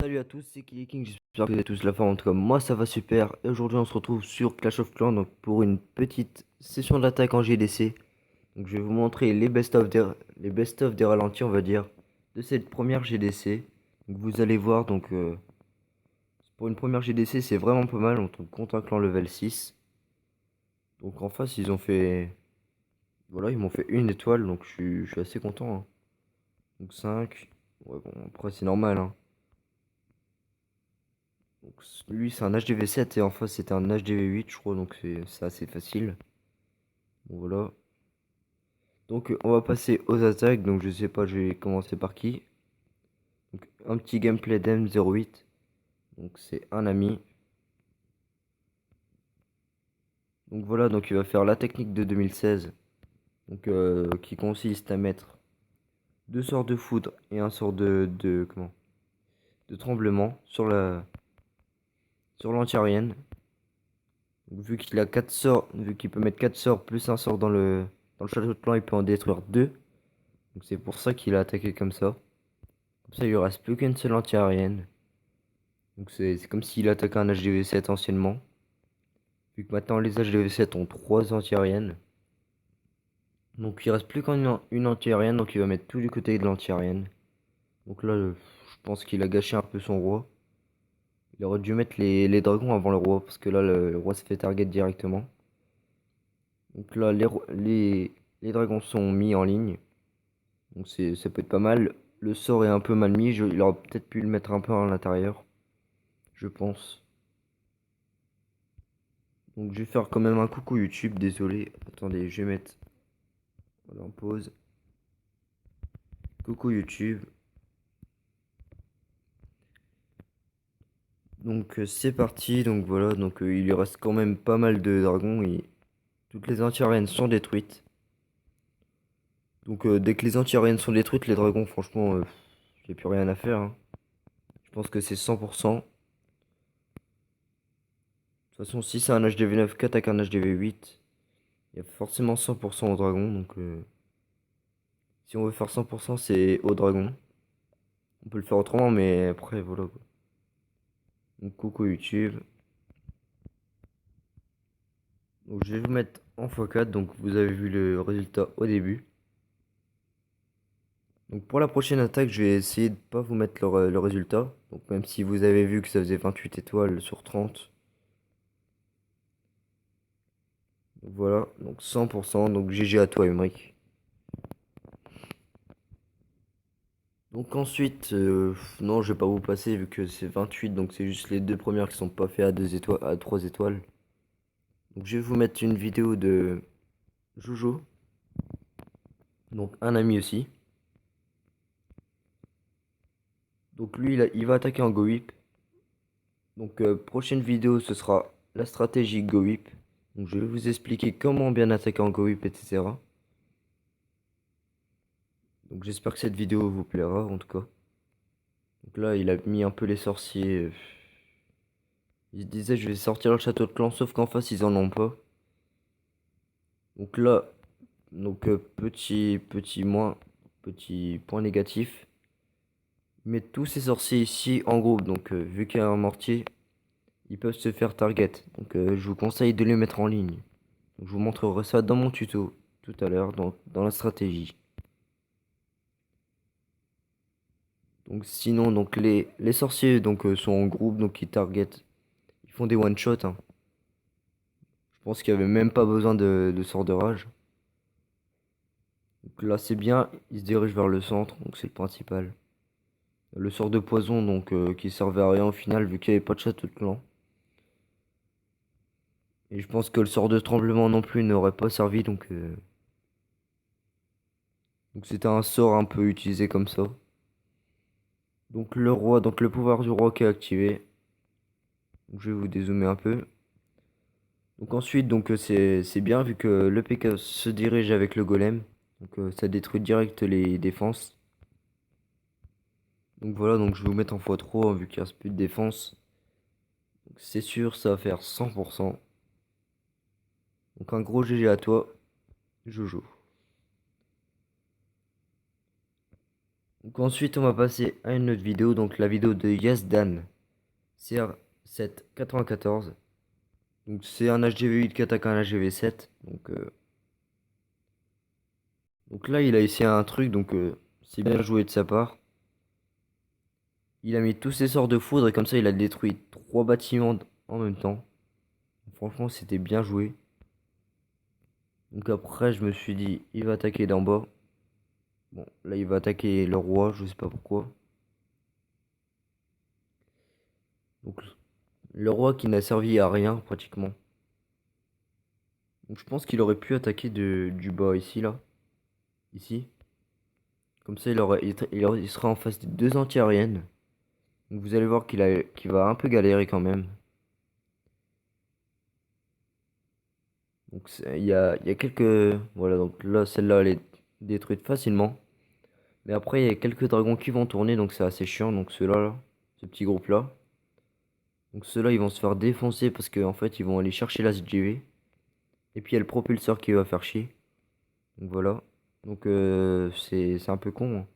Salut à tous, c'est Killy King, j'espère que vous êtes tous la forme. En tout cas, moi ça va super. Et aujourd'hui, on se retrouve sur Clash of Clans donc pour une petite session d'attaque en GDC. Donc, je vais vous montrer les best-of des ralentis, on va dire, de cette première GDC. Donc, vous allez voir, pour une première GDC, c'est vraiment pas mal. On tombe contre un clan level 6. Donc, en face, voilà, ils m'ont fait une étoile, donc je suis assez content, hein. Donc, 5. Ouais, bon, après, c'est normal, hein. Donc, lui, c'est un HDV7 et en face, c'était un HDV8, je crois, donc c'est assez facile. Bon, voilà. Donc, on va passer aux attaques. Donc, je sais pas, je vais commencer par qui. Donc, un petit gameplay d'M08. Donc, c'est un ami. Donc, voilà, donc il va faire la technique de 2016. Donc, qui consiste à mettre deux sorts de foudre et un sort de tremblement sur l'anti-aérienne. Vu qu'il a 4 sorts, vu qu'il peut mettre 4 sorts plus un sort dans le château de clan, il peut en détruire 2. Donc c'est pour ça qu'il a attaqué comme ça. Comme ça, il lui reste plus qu'une seule anti-aérienne. Donc c'est comme s'il attaquait un HDV7 anciennement. Vu que maintenant les HDV7 ont 3 anti-aériennes. Donc il reste plus qu'une anti-aérienne, donc il va mettre tout du côté de l'anti-aérienne. Donc là, je pense qu'il a gâché un peu son roi. Il aurait dû mettre les dragons avant le roi, parce que là, le roi se fait target directement. Donc là, les dragons sont mis en ligne. Donc ça peut être pas mal. Le sort est un peu mal mis. Il aurait peut-être pu le mettre un peu à l'intérieur. Je pense. Donc je vais faire quand même un coucou YouTube. Désolé. Attendez, je vais mettre voilà, en pause. Coucou YouTube. Donc c'est parti. Donc voilà. Donc il lui reste quand même pas mal de dragons. Et toutes les anti-aériennes sont détruites. Donc dès que les anti-aériennes sont détruites, les dragons, franchement, il n'y a plus rien à faire, hein. Je pense que c'est 100%. De toute façon, si c'est un HDV9 qu'attaque un HDV8, il y a forcément 100% au dragon. Donc si on veut faire 100%, c'est au dragon. On peut le faire autrement, mais après, voilà, quoi. Donc coucou YouTube. Donc je vais vous mettre en x4. Donc vous avez vu le résultat au début. Donc pour la prochaine attaque, je vais essayer de pas vous mettre le résultat. Donc même si vous avez vu que ça faisait 28 étoiles sur 30. Donc voilà, donc 100%. Donc GG à toi, Emric. Donc ensuite, non, je vais pas vous passer vu que c'est 28. Donc c'est juste les deux premières qui sont pas faites à 2 étoiles, à 3 étoiles. Donc je vais vous mettre une vidéo de Jojo. Donc un ami aussi. Donc lui, il va attaquer en Go Whip. Donc prochaine vidéo, ce sera la stratégie Go Whip. Donc je vais vous expliquer comment bien attaquer en Go Whip, etc. Donc j'espère que cette vidéo vous plaira en tout cas. Donc là, il a mis un peu les sorciers. Il se disait je vais sortir le château de clan, sauf qu'en face ils en ont pas. Donc là, petit point négatif. Mais tous ces sorciers ici en groupe, donc vu qu'il y a un mortier, ils peuvent se faire target. Donc je vous conseille de les mettre en ligne. Donc, je vous montrerai ça dans mon tuto tout à l'heure, dans la stratégie. Donc sinon, donc les sorciers sont en groupe, donc ils target. Ils font des one-shot, hein. Je pense qu'il n'y avait même pas besoin de sort de rage. Donc là c'est bien, ils se dirigent vers le centre, donc c'est le principal. Le sort de poison, donc qui servait à rien au final, vu qu'il n'y avait pas de château de clan. Et je pense que le sort de tremblement non plus n'aurait pas servi, donc c'était un sort un peu utilisé comme ça. Donc le roi, donc le pouvoir du roi qui est activé. Donc, je vais vous dézoomer un peu. Donc ensuite, c'est bien vu que le PK se dirige avec le golem. Donc ça détruit direct les défenses. Donc voilà, donc je vais vous mettre en x3 vu qu'il reste plus de défense. Donc c'est sûr, ça va faire 100%. Donc un gros GG à toi, Jojo. Donc ensuite on va passer à une autre vidéo, donc la vidéo de Yazdan CR794. Donc c'est un HDV8 qui attaque un HDV7. Donc là il a essayé un truc, c'est bien joué de sa part. Il a mis tous ses sorts de foudre et comme ça il a détruit 3 bâtiments en même temps. Franchement c'était bien joué. Donc après je me suis dit il va attaquer d'en bas. Bon là il va attaquer le roi, je sais pas pourquoi. Donc le roi qui n'a servi à rien pratiquement. Donc je pense qu'il aurait pu attaquer du bas ici là. Ici. Comme ça il sera en face des deux anti-aériennes. Donc vous allez voir qu'il va un peu galérer quand même. Donc il y a quelques... Voilà, donc là celle-là elle est détruite facilement. Mais après il y a quelques dragons qui vont tourner donc c'est assez chiant. Donc ceux-là, là, ce petit groupe là. Donc ceux-là ils vont se faire défoncer parce qu'en fait ils vont aller chercher la SGV. Et puis il y a le propulseur qui va faire chier. Donc voilà. C'est un peu con, hein.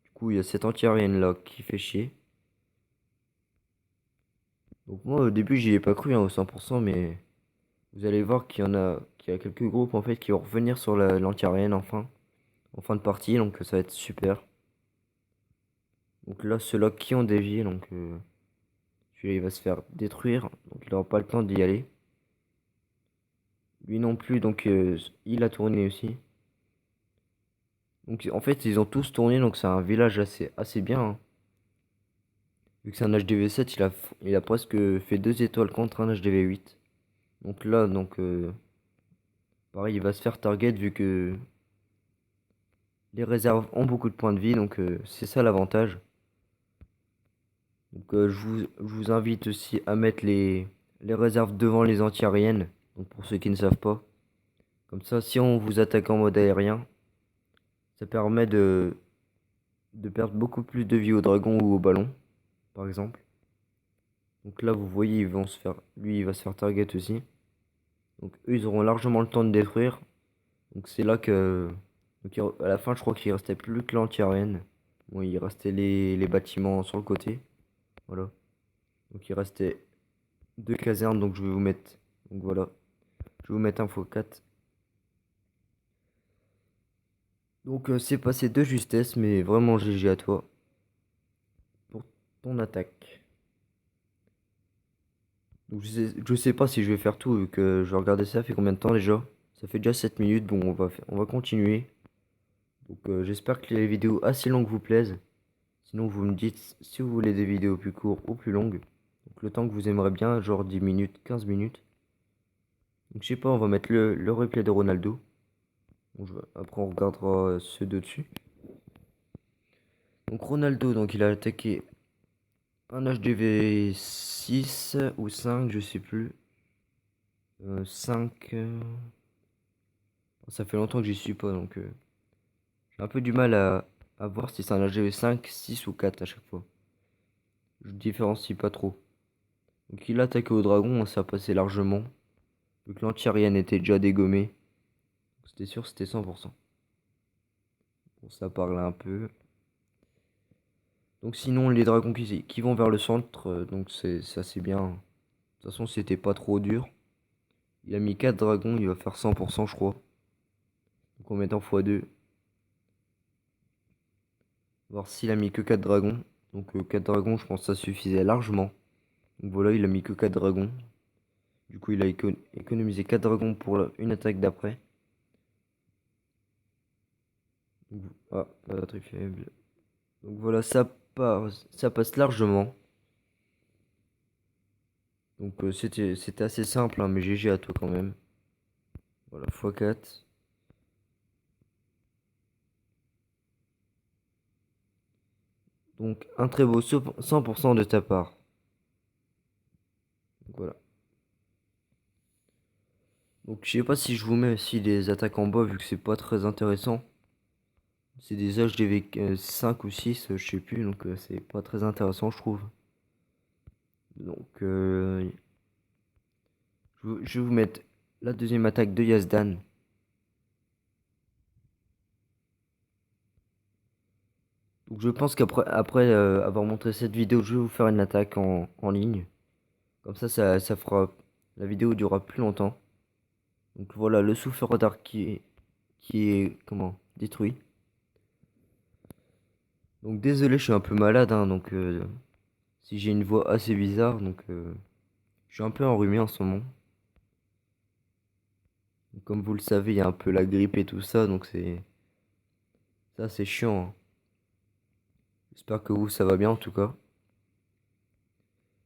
Du coup il y a cette anti-aérienne là qui fait chier. Donc moi au début j'y ai pas cru hein, au 100% mais vous allez voir qu'il y a quelques groupes en fait qui vont revenir sur l'anti-aérienne enfin. En fin de partie, donc ça va être super. Donc là, ceux-là qui ont dévié, celui-là il va se faire détruire, donc il n'aura pas le temps d'y aller. Lui non plus, il a tourné aussi. Donc en fait, ils ont tous tourné, donc c'est un village assez bien, hein. Vu que c'est un HDV7, il a presque fait 2 étoiles contre un HDV8. Donc là, pareil, il va se faire target vu que les réserves ont beaucoup de points de vie, c'est ça l'avantage. Je vous invite aussi à mettre les réserves devant les anti-aériennes. Donc pour ceux qui ne savent pas. Comme ça, si on vous attaque en mode aérien, ça permet de perdre beaucoup plus de vie au dragon ou au ballon, par exemple. Donc là, vous voyez, lui, il va se faire target aussi. Donc eux, ils auront largement le temps de détruire. Donc c'est là que, à la fin, je crois qu'il restait plus que l'anti-aérienne. Bon, il restait les bâtiments sur le côté. Voilà. Donc il restait 2 casernes, donc je vais vous mettre. Donc voilà. Je vais vous mettre info 4. C'est passé de justesse, mais vraiment GG à toi pour ton attaque. Donc je sais pas si je vais faire tout, vu que je vais regarder ça fait combien de temps déjà. Ça fait déjà 7 minutes, bon on va continuer. J'espère que les vidéos assez longues vous plaisent. Sinon vous me dites si vous voulez des vidéos plus courtes ou plus longues. Donc le temps que vous aimerez bien, genre 10 minutes, 15 minutes. Donc je sais pas, on va mettre le replay de Ronaldo. Après on regardera ceux de dessus. Donc Ronaldo, il a attaqué un HDV 6 ou 5, je sais plus. 5. Ça fait longtemps que j'y suis pas, j'ai un peu du mal à voir si c'est un HDV 5, 6 ou 4 à chaque fois. Je différencie pas trop. Donc il a attaqué au dragon, ça passait largement. Vu que l'anti-aérienne était déjà dégommée. C'était sûr, c'était 100%. Bon, ça parle un peu. Donc sinon, les dragons qui vont vers le centre, c'est assez bien. De toute façon, c'était pas trop dur. Il a mis 4 dragons, il va faire 100% je crois. Donc on met en x2. Voir s'il a mis que 4 dragons. 4 dragons, je pense que ça suffisait largement. Donc voilà, il a mis que 4 dragons. Du coup, il a économisé 4 dragons pour une attaque d'après. Ah, la batterie faible. Donc voilà, ça passe largement. C'était assez simple, hein, mais GG à toi quand même. Voilà, x4. Donc un très beau 100% de ta part. Donc voilà. Donc je sais pas si je vous mets aussi des attaques en bas vu que c'est pas très intéressant. C'est des HDV 5 ou 6, je sais plus, c'est pas très intéressant je trouve. Donc je vais vous mettre la deuxième attaque de Yazdan. Donc je pense qu'après avoir montré cette vidéo, je vais vous faire une attaque en ligne. Comme ça fera... La vidéo durera plus longtemps. Donc voilà, le souffle radar qui est comment, détruit. Donc désolé, je suis un peu malade, hein, donc si j'ai une voix assez bizarre, donc je suis un peu enrhumé en ce moment. Donc, comme vous le savez, il y a un peu la grippe et tout ça, donc c'est chiant, hein. J'espère que vous ça va bien en tout cas.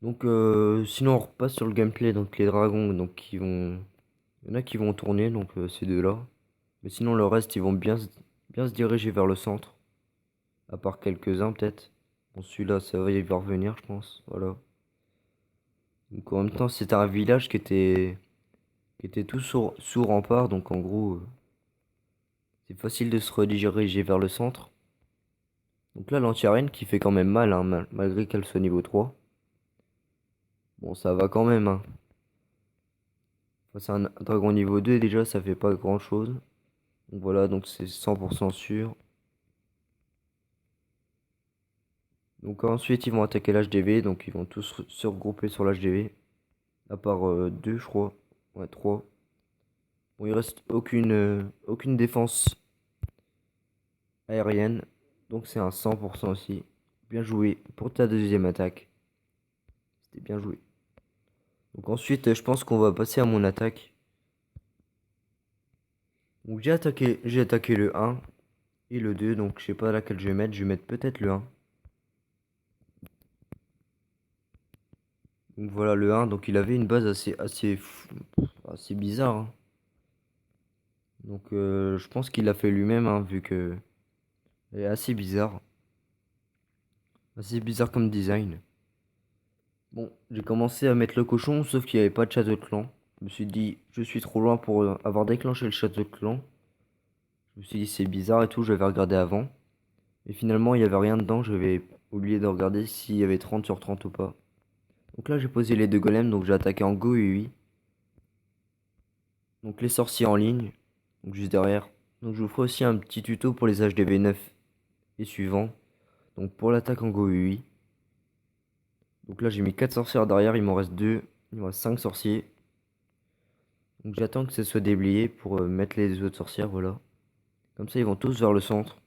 Donc sinon on repasse sur le gameplay, donc les dragons, donc il y en a qui vont tourner, donc ces deux-là. Mais sinon le reste ils vont bien se diriger vers le centre, à part quelques-uns peut-être. Bon celui-là ça va, il va revenir je pense, voilà. Donc en même temps c'était un village qui était tout sous rempart, donc en gros c'est facile de se rediriger vers le centre. Donc là l'anti-arène qui fait quand même mal, hein, malgré qu'elle soit niveau 3. Bon ça va quand même, hein. Face à un dragon niveau 2 déjà ça fait pas grand chose. Donc voilà, donc c'est 100% sûr. Donc ensuite ils vont attaquer l'HDV, donc ils vont tous se regrouper sur l'HDV. À part deux je crois. Ouais, trois. Bon il reste aucune défense aérienne. Donc c'est un 100% aussi. Bien joué pour ta deuxième attaque. C'était bien joué. Donc ensuite je pense qu'on va passer à mon attaque. Donc j'ai attaqué le 1 et le 2. Donc je sais pas laquelle je vais mettre. Je vais mettre peut-être le 1. Donc voilà le 1. Donc il avait une base assez bizarre, hein. Donc je pense qu'il l'a fait lui-même, hein, vu que elle est assez bizarre. Assez bizarre comme design. Bon, j'ai commencé à mettre le cochon, sauf qu'il n'y avait pas de château de clan. Je me suis dit, je suis trop loin pour avoir déclenché le château de clan. Je me suis dit, c'est bizarre et tout, je vais regarder avant. Et finalement, il n'y avait rien dedans, j'avais oublié de regarder s'il y avait 30 sur 30 ou pas. Donc là, j'ai posé les deux golems, donc j'ai attaqué en Go et oui. Donc les sorciers en ligne, donc juste derrière. Donc je vous ferai aussi un petit tuto pour les HDV 9 et suivants. Donc pour l'attaque en Go oui. Donc là j'ai mis 4 sorcières derrière, il m'en reste 2. Il me reste 5 sorciers. Donc j'attends que ce soit déblayé pour mettre les autres sorcières, voilà. Comme ça ils vont tous vers le centre.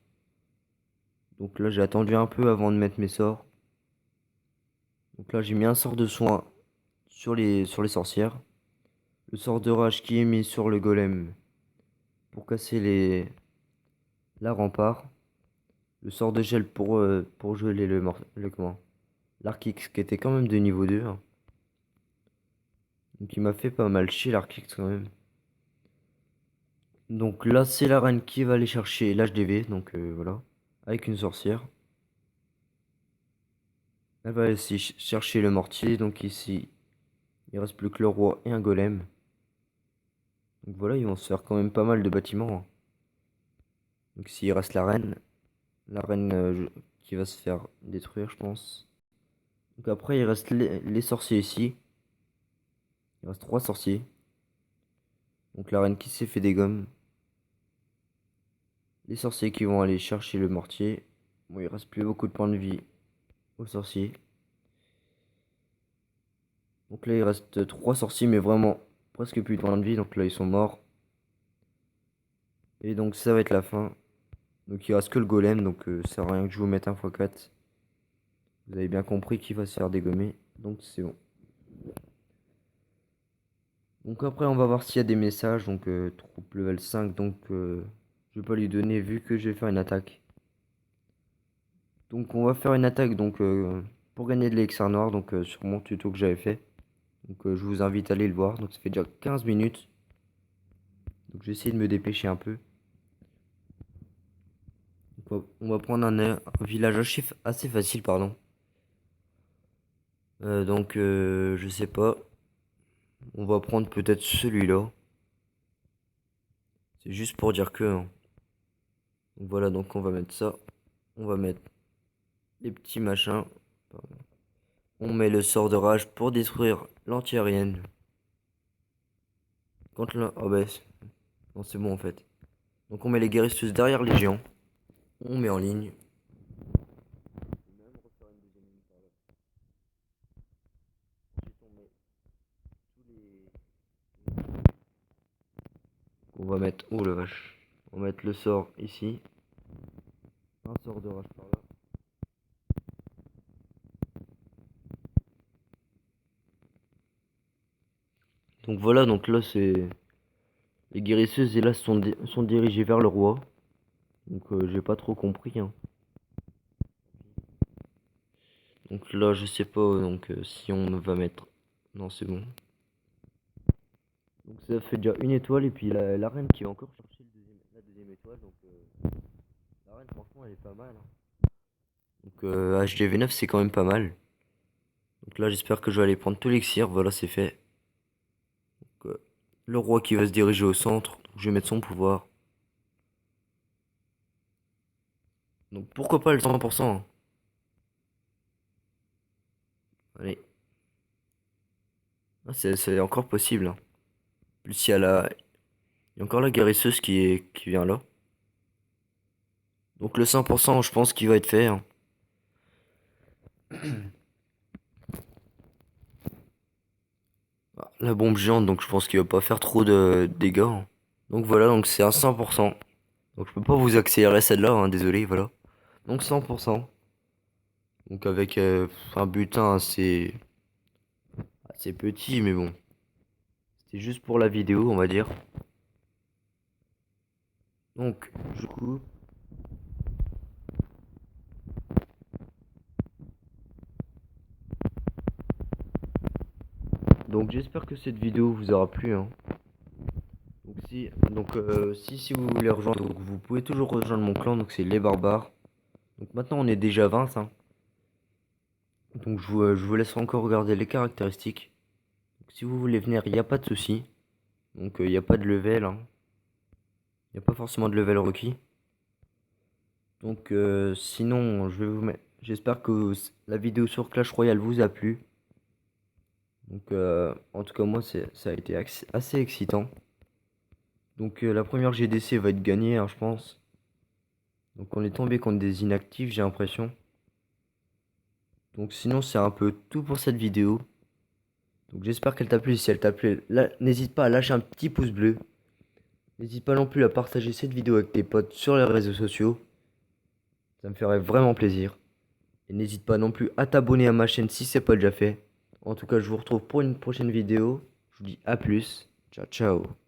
Donc là j'ai attendu un peu avant de mettre mes sorts. Donc là j'ai mis un sort de soin sur les sorcières. Le sort de rage qui est mis sur le golem pour casser la rempart. Le sort de gel pour geler comment? L'Arc-X qui était quand même de niveau 2, hein. Donc il m'a fait pas mal chier l'Arc-X quand même. Donc là c'est la reine qui va aller chercher l'HDV, donc voilà. Avec une sorcière. Elle va aussi chercher le mortier, donc ici il reste plus que le roi et un golem. Donc voilà, ils vont se faire quand même pas mal de bâtiments, hein. Donc ici il reste la reine qui va se faire détruire je pense. Donc après il reste les sorciers ici. Il reste 3 sorciers. Donc la reine qui s'est fait des gommes. Les sorciers qui vont aller chercher le mortier. Bon, il reste plus beaucoup de points de vie aux sorciers. Donc là, il reste 3 sorciers, mais vraiment presque plus de points de vie. Donc là, ils sont morts. Et donc, ça va être la fin. Donc, il reste que le golem. Donc, ça sert à rien que je vous mette un x4. Vous avez bien compris qu'il va se faire dégommer. Donc, c'est bon. Donc, après, on va voir s'il y a des messages. Donc, troupe level 5. Donc, je vais pas lui donner vu que je vais faire une attaque. Donc, on va faire une attaque. Donc, pour gagner de l'élixir noir. Donc, sur mon tuto que j'avais fait. Donc je vous invite à aller le voir. Donc ça fait déjà 15 minutes. Donc j'ai essayé de me dépêcher un peu. Donc, on va prendre un village assez facile, pardon. Donc je sais pas. On va prendre peut-être celui-là. C'est juste pour dire que, hein. Donc voilà, donc on va mettre ça. On va mettre les petits machins. Pardon. On met le sort de rage pour détruire l'anti-aérienne. Quand le... Oh bah... Non, c'est bon en fait. Donc on met les guérisseuses derrière les géants. On met en ligne. va mettre... Oh la vache. On va mettre le sort ici. Un sort de rage par là. Donc voilà, donc là c'est... Les guérisseuses et là sont dirigées vers le roi. Donc j'ai pas trop compris, hein. Donc là je sais pas donc si on va mettre... Non c'est bon. Donc ça fait déjà une étoile et puis la reine qui va encore chercher la deuxième étoile. Donc la reine franchement elle est pas mal, hein. Donc HDV9 c'est quand même pas mal. Donc là j'espère que je vais aller prendre tout l'élixir. Voilà c'est fait. Donc, le roi qui va se diriger au centre. Donc, je vais mettre son pouvoir. Donc pourquoi pas le 100%, hein. Allez. Ah, c'est encore possible, hein. Plus il y a encore la guérisseuse qui vient là. Donc le 100% je pense qu'il va être fait, hein. Ah, la bombe géante donc je pense qu'il va pas faire trop de dégâts, hein. Donc voilà donc c'est un 100%. Donc je peux pas vous accélérer celle-là, hein, désolé voilà. Donc 100%. Donc avec un butin assez petit mais bon. C'est juste pour la vidéo on va dire. Donc du coup donc j'espère que cette vidéo vous aura plu, hein. Si vous voulez rejoindre, donc vous pouvez toujours rejoindre mon clan, donc c'est les barbares. Donc maintenant on est déjà 20, hein. Donc je vous laisse encore regarder les caractéristiques. Donc, si vous voulez venir, il n'y a pas de souci. Donc il n'y a pas de level, hein. Il n'y a pas forcément de level requis. Donc sinon, je vais vous mettre. J'espère que la vidéo sur Clash Royale vous a plu. Donc en tout cas moi ça a été assez excitant. Donc la première GDC va être gagnée, hein, je pense. Donc on est tombé contre des inactifs, j'ai l'impression. Donc sinon c'est un peu tout pour cette vidéo. Donc j'espère qu'elle t'a plu. Si elle t'a plu, n'hésite pas à lâcher un petit pouce bleu. N'hésite pas non plus à partager cette vidéo avec tes potes sur les réseaux sociaux. Ça me ferait vraiment plaisir. Et n'hésite pas non plus à t'abonner à ma chaîne si c'est pas déjà fait. En tout cas je vous retrouve pour une prochaine vidéo. Je vous dis à plus. Ciao ciao.